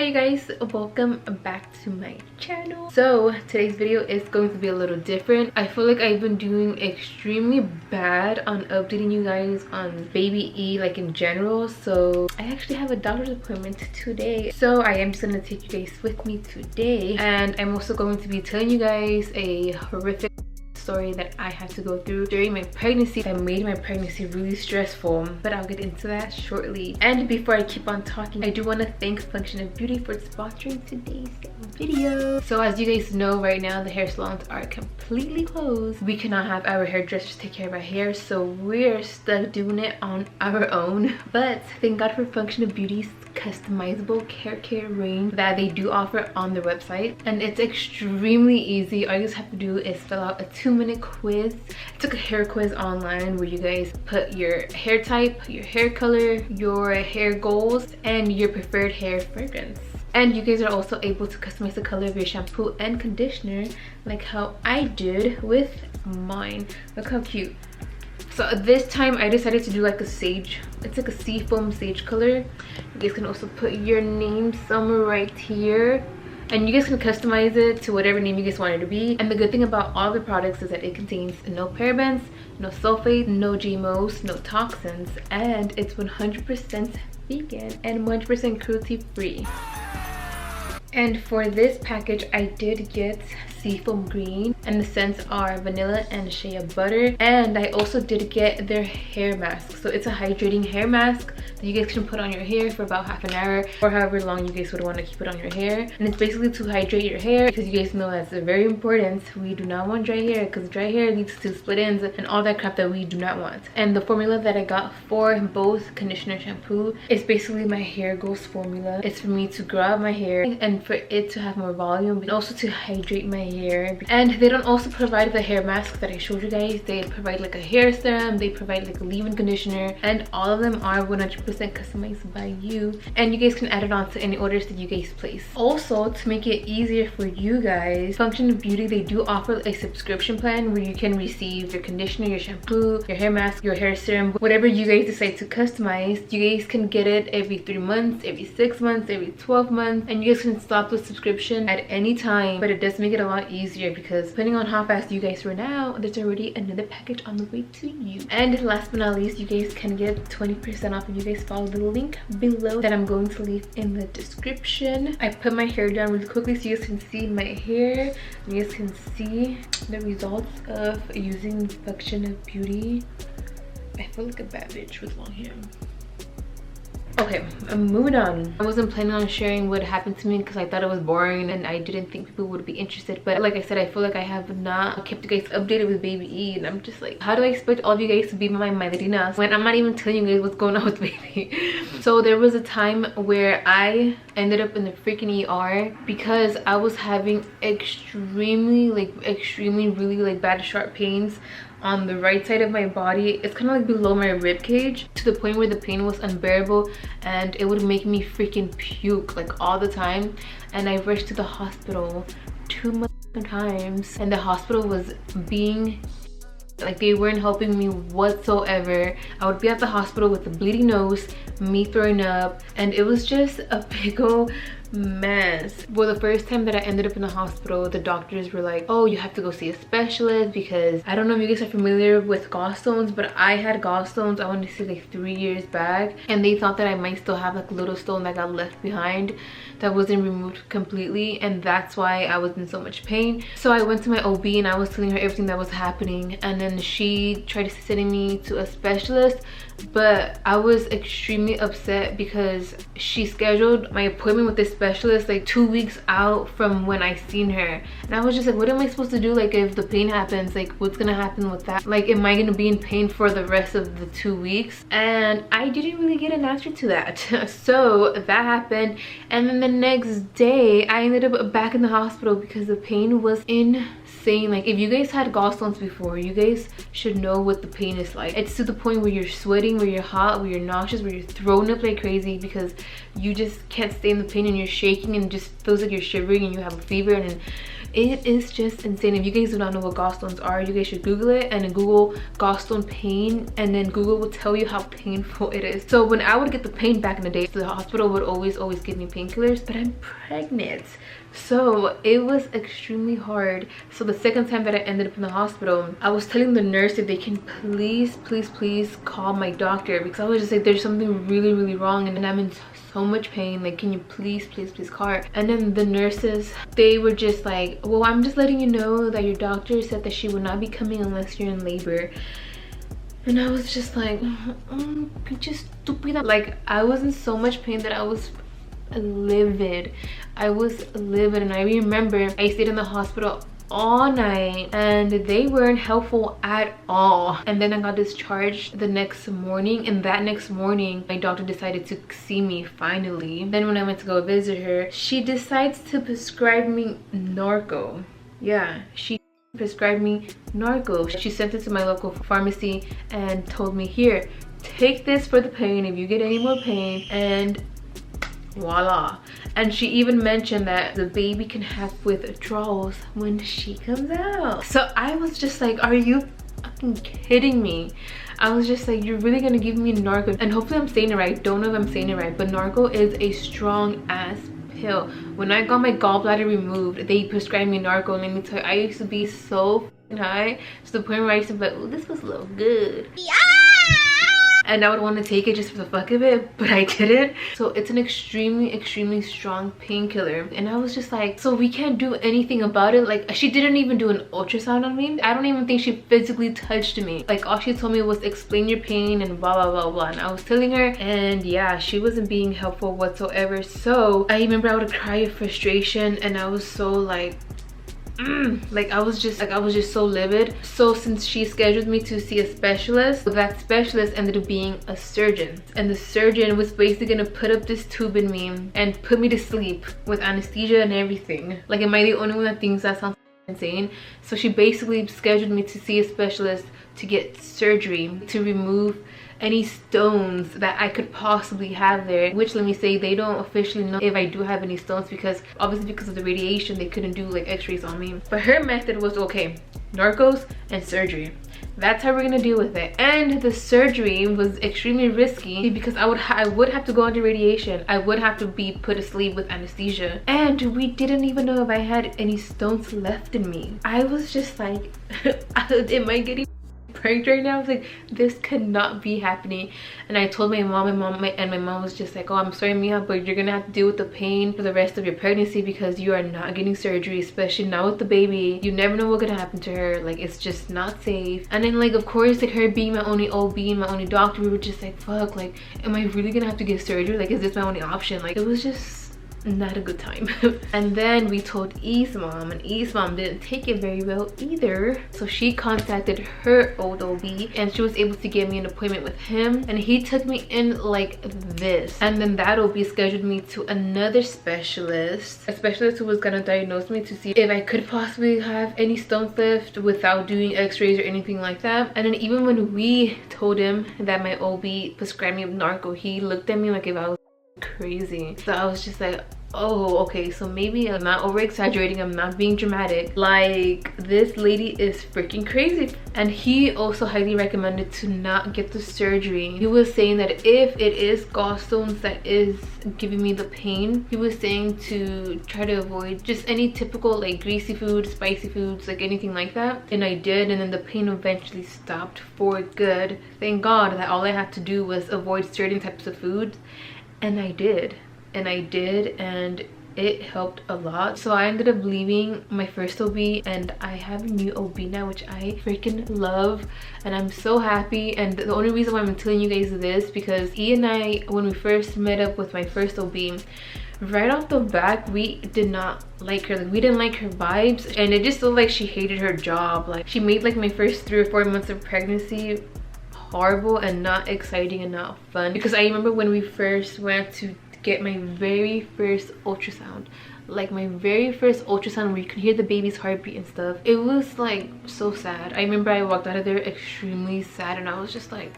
you guys, welcome back to my channel. So today's video is going to be a little different. I feel like I've been doing extremely bad on updating you guys on baby E, like in general. So I actually have a doctor's appointment today, so I am just gonna take you guys with me today, and I'm also going to be telling you guys a horrific story that I had to go through during my pregnancy that made my pregnancy really stressful, but I'll get into that shortly. And before I keep on talking, I do want to thank Function of Beauty for sponsoring today's video. So as you guys know, right now the hair salons are completely closed. We cannot have our hairdressers take care of our hair, so we're stuck doing it on our own. But thank God for Function of Beauty's customizable hair care range that they do offer on their website, and it's extremely easy. All you guys have to do is fill out a 2-minute quiz. I took a hair quiz online where you guys put your hair type, your hair color, your hair goals, and your preferred hair fragrance. And you guys are also able to customize the color of your shampoo and conditioner, like how I did with mine. Look how cute. So this time I decided to do like a sage, it's like a seafoam sage color. You guys can also put your name somewhere right here, and you guys can customize it to whatever name you guys want it to be. And the good thing about all the products is that it contains no parabens, no sulfates, no GMOs, no toxins, and it's 100% vegan and 100% cruelty free. And for this package I did get seafoam green, and the scents are vanilla and shea butter. And I also did get their hair mask. So it's a hydrating hair mask that you guys can put on your hair for about half an hour or however long you guys would want to keep it on your hair. And it's basically to hydrate your hair, because you guys know that's very important. We do not want dry hair, because dry hair leads to split ends and all that crap that we do not want. And the formula that I got for both conditioner and shampoo is basically my hair goals formula. It's for me to grow out my hair and for it to have more volume, and also to hydrate my hair. And they don't also provide the hair mask that I showed you guys. They provide like a hair serum, they provide like a leave-in conditioner, and all of them are 100% customized by you, and you guys can add it on to any orders that you guys place. Also, to make it easier for you guys, Function of Beauty, they do offer a subscription plan where you can receive your conditioner, your shampoo, your hair mask, your hair serum, whatever you guys decide to customize. You guys can get it every 3 months, every 6 months, every 12 months, and you guys can stop the subscription at any time. But it does make it a lot easier, because depending on how fast you guys run out, there's already another package on the way to you. And last but not least, you guys can get 20% off if you guys follow the link below that I'm going to leave in the description. I put my hair down really quickly so you guys can see my hair. You guys can see the results of using Function of Beauty. I feel like a bad bitch with long hair. Okay, I'm moving on. I wasn't planning on sharing what happened to me because I thought it was boring and I didn't think people would be interested. But like I said, I feel like I have not kept you guys updated with baby E, and I'm just like, how do I expect all of you guys to be my madrinas when I'm not even telling you guys what's going on with baby? So there was a time where I ended up in the freaking ER because I was having extremely really bad sharp pains on the right side of my body. It's kind of like below my rib cage, to the point where the pain was unbearable and it would make me freaking puke like all the time. And I rushed to the hospital 2 times, and the hospital was being like, they weren't helping me whatsoever. I would be at the hospital with a bleeding nose, me throwing up, and it was just a big old mess. Well, the first time that I ended up in the hospital, the doctors were like, oh, you have to go see a specialist, because I don't know if you guys are familiar with gallstones, but I had gallstones, I want to say like 3 years back, and they thought that I might still have like a little stone that got left behind that wasn't removed completely, and that's why I was in so much pain. So I went to my OB and I was telling her everything that was happening, and then she tried sending me to a specialist, but I was extremely upset because she scheduled my appointment with this specialist like 2 weeks out from when I seen her. And I was just like, what am I supposed to do? Like, if the pain happens, like, what's gonna happen with that? Like, am I gonna be in pain for the rest of the 2 weeks? And I didn't really get an answer to that. So that happened, and then the next day I ended up back in the hospital because the pain was insane. Like, if you guys had gallstones before, you guys should know what the pain is like. It's to the point where you're sweating, where you're hot, where you're nauseous, where you're throwing up like crazy because you just can't stay in the pain, and you're shaking and just feels like you're shivering and you have a fever, and It is just insane. If you guys do not know what gallstones are, you guys should Google it, and then Google gallstone pain, and then Google will tell you how painful it is. So when I would get the pain back in the day, the hospital would always give me painkillers, but I'm pregnant. So it was extremely hard. So the second time that I ended up in the hospital, I was telling the nurse if they can please call my doctor, because I was just like, there's something really wrong and I'm in so much pain, like can you please call her? And then the nurses, they were just like, well, I'm just letting you know that your doctor said that she will not be coming unless you're in labor. And I was just like, just stupid. Like I was in so much pain that I was livid. I was livid. And I remember I stayed in the hospital all night and they weren't helpful at all. And then I got discharged the next morning, and that next morning my doctor decided to see me finally. Then when I went to go visit her, she decides to prescribe me narco. Yeah, she prescribed me narco. She sent it to my local pharmacy and told me, here, take this for the pain if you get any more pain, and voila. And she even mentioned that the baby can have withdrawals when she comes out. So I was just like, are you fucking kidding me? I was just like, you're really gonna give me narco? And hopefully I'm saying it right, don't know if I'm saying it right, but narco is a strong ass pill. When I got my gallbladder removed, they prescribed me narco, and let me tell you, I used to be so high to the point where I used to be like, oh, this was a little good. Yeah! And I would want to take it just for the fuck of it, but I didn't. So it's an extremely strong painkiller. And I was just like, so we can't do anything about it? Like, she didn't even do an ultrasound on me. I don't even think she physically touched me. Like, all she told me was explain your pain and blah. And I was telling her, and yeah, she wasn't being helpful whatsoever. So I remember I would cry of frustration, and I was so like, like I was just so livid. So since she scheduled me to see a specialist, that specialist ended up being a surgeon, and the surgeon was basically gonna put up this tube in me and put me to sleep with anesthesia and everything. Like, am I the only one that thinks that sounds insane? So she basically scheduled me to see a specialist to get surgery to remove any stones that I could possibly have there, which, let me say, they don't officially know if I do have any stones, because obviously because of the radiation they couldn't do like x-rays on me. But her method was, okay, narcos and surgery, that's how we're gonna deal with it. And the surgery was extremely risky because I would have to go under radiation, I would have to be put asleep with anesthesia, and we didn't even know if I had any stones left in me. I was just like, am I getting pranked right now? I was like, this could not be happening. And I told my mom, and my mom was just like, oh, I'm sorry, Mia, but you're gonna have to deal with the pain for the rest of your pregnancy because you are not getting surgery, especially now with the baby. You never know what's gonna happen to her. Like, it's just not safe. And then, like, of course, like, her being my only OB and my only doctor, we were just like, fuck, like, am I really gonna have to get surgery? Like, is this my only option? Like, it was just not a good time. And then we told E's mom, and E's mom didn't take it very well either. So she contacted her old OB, and she was able to get me an appointment with him, and he took me in like this. And then that OB scheduled me to another specialist, a specialist who was gonna diagnose me to see if I could possibly have any stones left without doing x-rays or anything like that. And then even when we told him that my OB prescribed me narco, he looked at me like if I was crazy. So I was just like, oh, okay, so maybe I'm not over exaggerating, I'm not being dramatic, like this lady is freaking crazy. And he also highly recommended to not get the surgery. He was saying that if it is gallstones that is giving me the pain, he was saying to try to avoid just any typical like greasy foods, spicy foods, like anything like that. And I did, and then the pain eventually stopped for good. Thank God that all I had to do was avoid certain types of foods, and I did, and it helped a lot. So I ended up leaving my first OB, and I have a new OB now, which I freaking love, and I'm so happy. And the only reason why I'm telling you guys this, because E and I, when we first met up with my first OB, right off the back, we did not like her. Like, we didn't like her vibes, and it just looked like she hated her job. Like, she made like my first 3 or 4 months of pregnancy horrible and not exciting and not fun. Because I remember when we first went to get my very first ultrasound, like my very first ultrasound where you could hear the baby's heartbeat and stuff, it was like so sad. I remember I walked out of there extremely sad, and I was just like,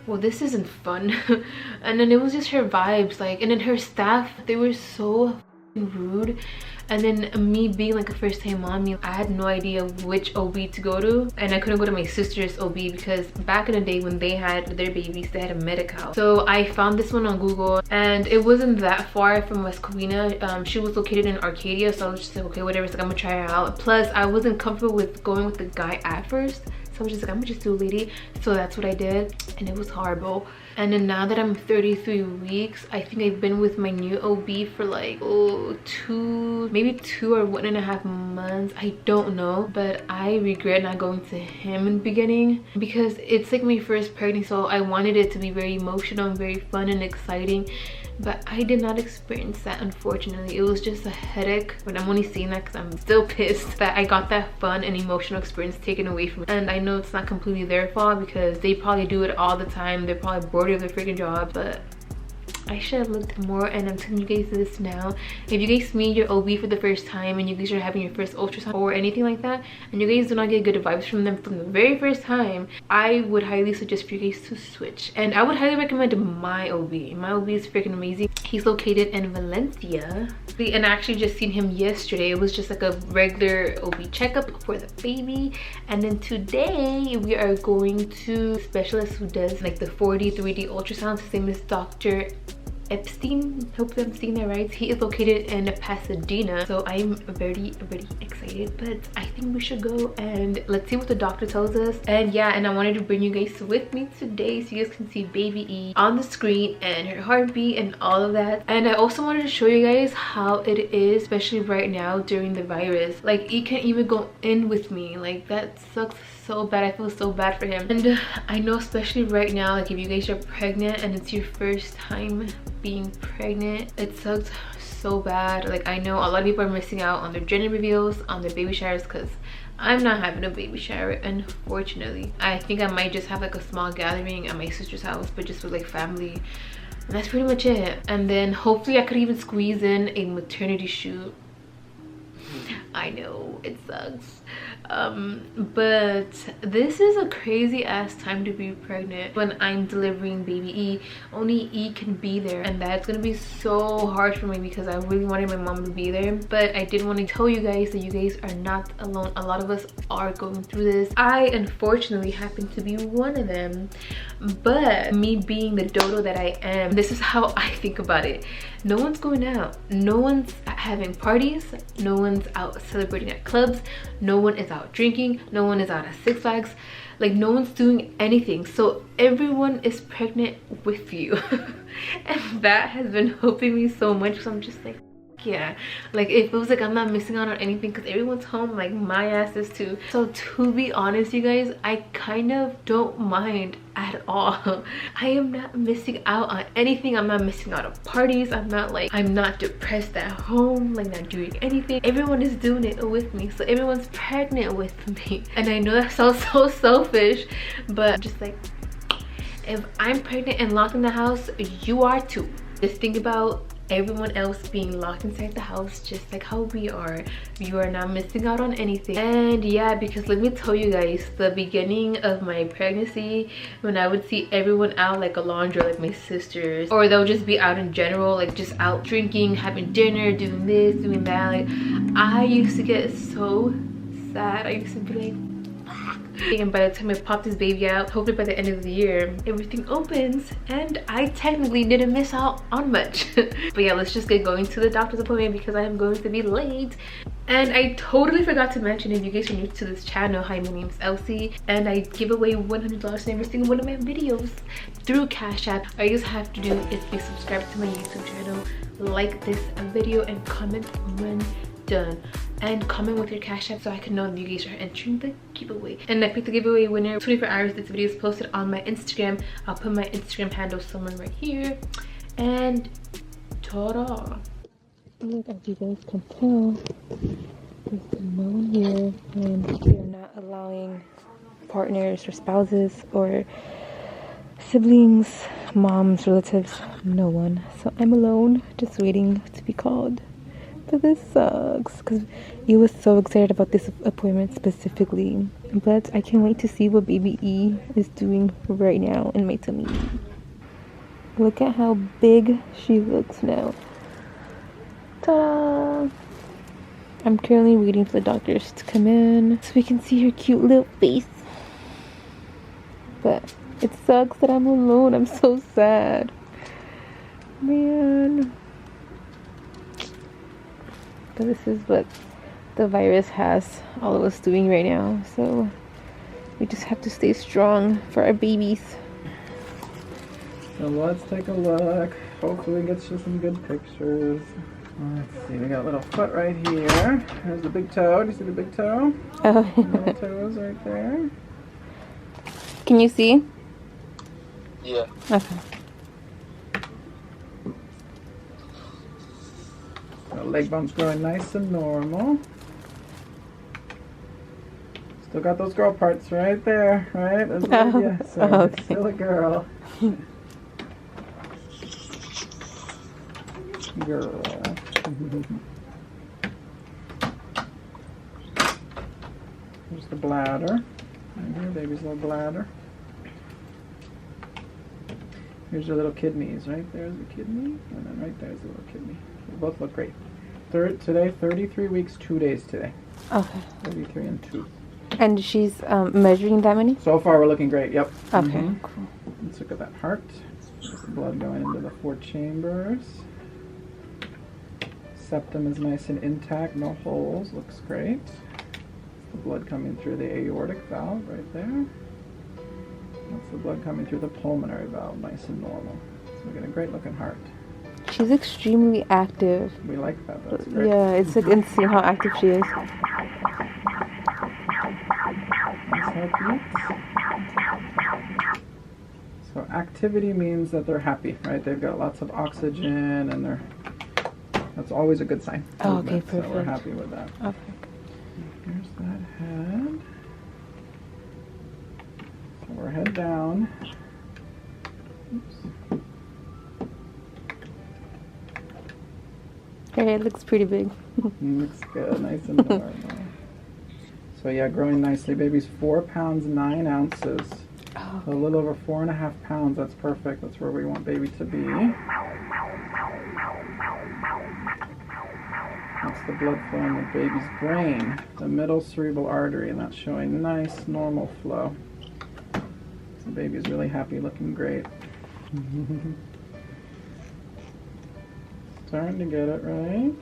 well, this isn't fun. And then it was just her vibes, like, and then her staff, they were so rude. And then me being like a first-time mommy, I had no idea which OB to go to, and I couldn't go to my sister's OB because back in the day when they had their babies, they had a Medi-Cal. So I found this one on Google, and it wasn't that far from West Covina. She was located in Arcadia, so I was just like, okay, whatever, it's like I'm gonna try her out. Plus I wasn't comfortable with going with the guy at first, so I was just like, I'm gonna just do a lady. So that's what I did, and it was horrible. And then now that I'm 33 weeks, I think I've been with my new OB for like maybe 2 or 1.5 months. I don't know, but I regret not going to him in the beginning because it's like my first pregnancy, so I wanted it to be very emotional and very fun and exciting. But I did not experience that, unfortunately. It was just a headache, but I'm only saying that because I'm still pissed that I got that fun and emotional experience taken away from me. And I know it's not completely their fault because they probably do it all the time. They're probably bored of their freaking job, but I should have looked more. And I'm telling you guys this now. If you guys meet your OB for the first time and you guys are having your first ultrasound or anything like that, and you guys do not get good vibes from them from the very first time, I would highly suggest for you guys to switch. And I would highly recommend my OB. My OB is freaking amazing. He's located in Valencia. And I actually just seen him yesterday. It was just like a regular OB checkup for the baby. And then today we are going to a specialist who does like the 4D, 3D ultrasounds. His name is Dr. Epstein. Hope I'm saying that right. He is located in Pasadena, so I'm very excited. But I think we should go and let's see what the doctor tells us. And yeah, and I wanted to bring you guys with me today so you guys can see baby E on the screen and her heartbeat and all of that. And I also wanted to show you guys how it is, especially right now during the virus. Like, E can't even go in with me. Like, that sucks so bad. I feel so bad for him. And I know, especially right now, like if you guys are pregnant and it's your first time being pregnant, it sucks so bad. Like, I know a lot of people are missing out on their gender reveals, on their baby showers, because I'm not having a baby shower, unfortunately. I think I might just have like a small gathering at my sister's house, but just with like family, and that's pretty much it. And then hopefully I could even squeeze in a maternity shoot. I know it sucks, but this is a crazy ass time to be pregnant. When I'm delivering baby E, only E can be there, and that's gonna be so hard for me because I really wanted my mom to be there. But I did want to tell you guys that you guys are not alone. A lot of us are going through this. I unfortunately happen to be one of them, but me being the dodo that I am, this is how I think about it. No one's going out, no one's having parties, no one's out celebrating at clubs, no one is out drinking, no one is out at Six Flags, like no one's doing anything. So everyone is pregnant with you. And that has been helping me so much because I'm just like, yeah, like it feels like I'm not missing out on anything because everyone's home, like my ass is too. So to be honest, you guys, I kind of don't mind at all. I am not missing out on anything. I'm not missing out on parties. I'm not depressed at home, like not doing anything. Everyone is doing it with me, so everyone's pregnant with me. And I know that sounds so selfish, but I'm just like, if I'm pregnant and locked in the house, you are too. Just think about everyone else being locked inside the house just like how we are. You are not missing out on anything. And yeah, because let me tell you guys, the beginning of my pregnancy, when I would see everyone out like Alondra, like my sisters, or they'll just be out in general, like just out drinking, having dinner, doing this, doing that, like I used to get so sad. I used to be like, and by the time I pop this baby out, hopefully by the end of the year, everything opens and I technically didn't miss out on much. But yeah, let's just get going to the doctor's appointment because I am going to be late. And I totally forgot to mention, if you guys are new to this channel, hi, my name is Elsy, and I give away $100 in every single one of my videos through Cash App. All you guys have to do is be subscribed to my YouTube channel, like this video, and comment when done, and comment with your Cash App so I can know that you guys are entering the giveaway. And I picked the giveaway winner 24 hours. This video is posted on my Instagram. I'll put my Instagram handle somewhere right here. And ta-da! Look, as you guys can tell, there's no one here, and we are not allowing partners or spouses or siblings, moms, relatives, no one. So I'm alone, just waiting to be called. But this sucks because he was so excited about this appointment specifically. But I can't wait to see what baby E is doing right now in my tummy. Look at how big she looks now. Ta-da! I'm currently waiting for the doctors to come in so we can see her cute little face. But it sucks that I'm alone. I'm so sad. Man. But this is what the virus has all of us doing right now. So we just have to stay strong for our babies. So let's take a look. Hopefully we get you some good pictures. Let's see, we got a little foot right here. There's the big toe. Do you see the big toe? Oh. Little toes right there. Can you see? Yeah. Okay. So leg bone's growing nice and normal. Still got those girl parts right there, right? That's so okay. Still a girl. Girl. There's the bladder. Right here, baby's little bladder. Here's your little kidneys. Right there's the kidney, and then right there's the little kidney. They both look great. Today, 33 weeks, 2 days today. Okay. 33 and 2. And she's measuring that many? So far, we're looking great. Yep. Okay. Cool. Let's look at that heart. There's the blood going into the 4 chambers. Septum is nice and intact, no holes. Looks great. The blood coming through the aortic valve right there. That's the blood coming through the pulmonary valve, nice and normal. So we get a great looking heart. She's extremely active. We like that. That's great. Yeah, it's like insane how active she is. Nice heartbeat. So activity means that they're happy, right? They've got lots of oxygen and that's always a good sign. Oh, okay, perfect. So we're happy with that. Okay. Here's that head. So we're head down. Oops. Her head looks pretty big. Looks good, nice and normal. So yeah, growing nicely. Baby's 4 pounds 9 ounces. Oh. So a little over 4.5 pounds. That's perfect. That's where we want baby to be. That's the blood flow in the baby's brain, the middle cerebral artery, and that's showing nice normal flow. So baby's really happy, looking great. Starting to get it right.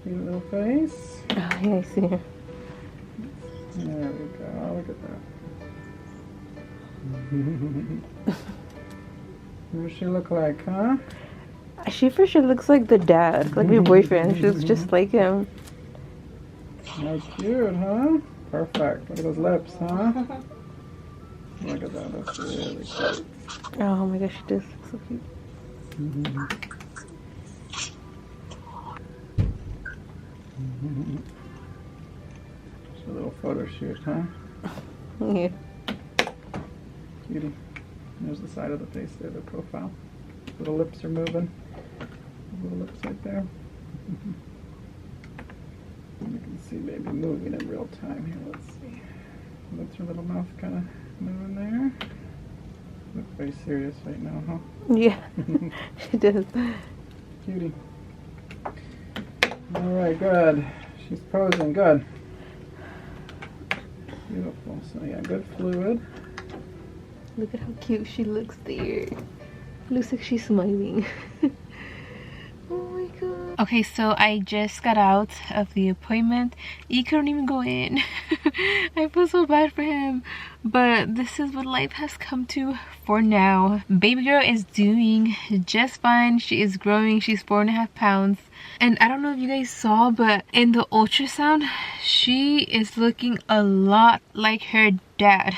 Cute little face. Oh, yeah, I see her. There we go. Look at that. What does she look like, huh? She for sure looks like the dad, like my boyfriend. She looks just like him. How cute, huh? Perfect. Look at those lips, huh? Look at that. That's really cute. Oh my gosh, she does look so cute. It's a little photo shoot, huh? Yeah. Cutie. There's the side of the face there, the profile. Little lips are moving. Little lips right there. You can see baby moving in real time here. Let's see. That's her little mouth kind of moving there. Looks very serious right now, huh? Yeah, she does. Cutie. Alright, good. She's posing, good. Beautiful. So yeah, good fluid. Look at how cute she looks there. Looks like she's smiling. Oh my god. Okay, so I just got out of the appointment. He couldn't even go in. I feel so bad for him. But this is what life has come to for now. Baby girl is doing just fine. She is growing. She's 4.5 pounds. And I don't know if you guys saw, but in the ultrasound, she is looking a lot like her dad.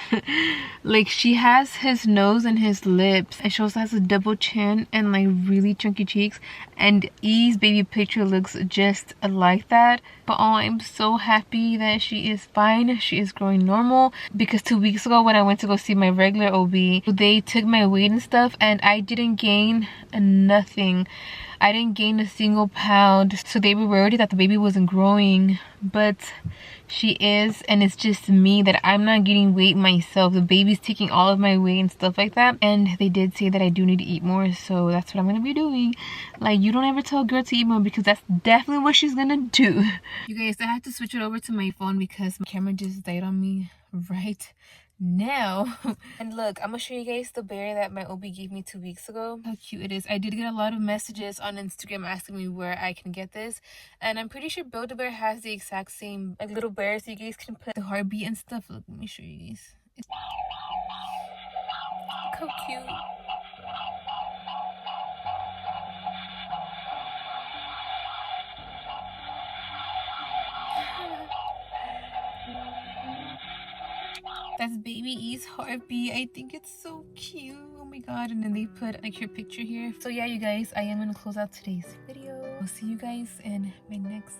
Like, she has his nose and his lips, and she also has a double chin and like really chunky cheeks, and E's baby picture looks just like that. But oh, I'm so happy that she is fine. She is growing normal, because 2 weeks ago when I went to go see my regular OB, they took my weight and stuff and I didn't gain nothing. I didn't gain a single pound. So they were worried that the baby wasn't growing, but she is, and it's just me that I'm not gaining weight myself. The baby's taking all of my weight and stuff like that. And they did say that I do need to eat more, so that's what I'm gonna be doing. Like, you don't ever tell a girl to eat more, because that's definitely what she's gonna do. You guys, I had to switch it over to my phone because my camera just died on me right now. And look, I'm gonna show you guys the bear that my OB gave me 2 weeks ago. How cute it is. I did get a lot of messages on Instagram asking me where I can get this, and I'm pretty sure Build-A-Bear has the exact same like little bear, so you guys can put the heartbeat and stuff. Look, let me show you guys. Look how cute. That's baby E's heartbeat. I think it's so cute. Oh my god. And then they put like her picture here. So yeah, you guys, I am gonna close out today's video. I'll see you guys in my next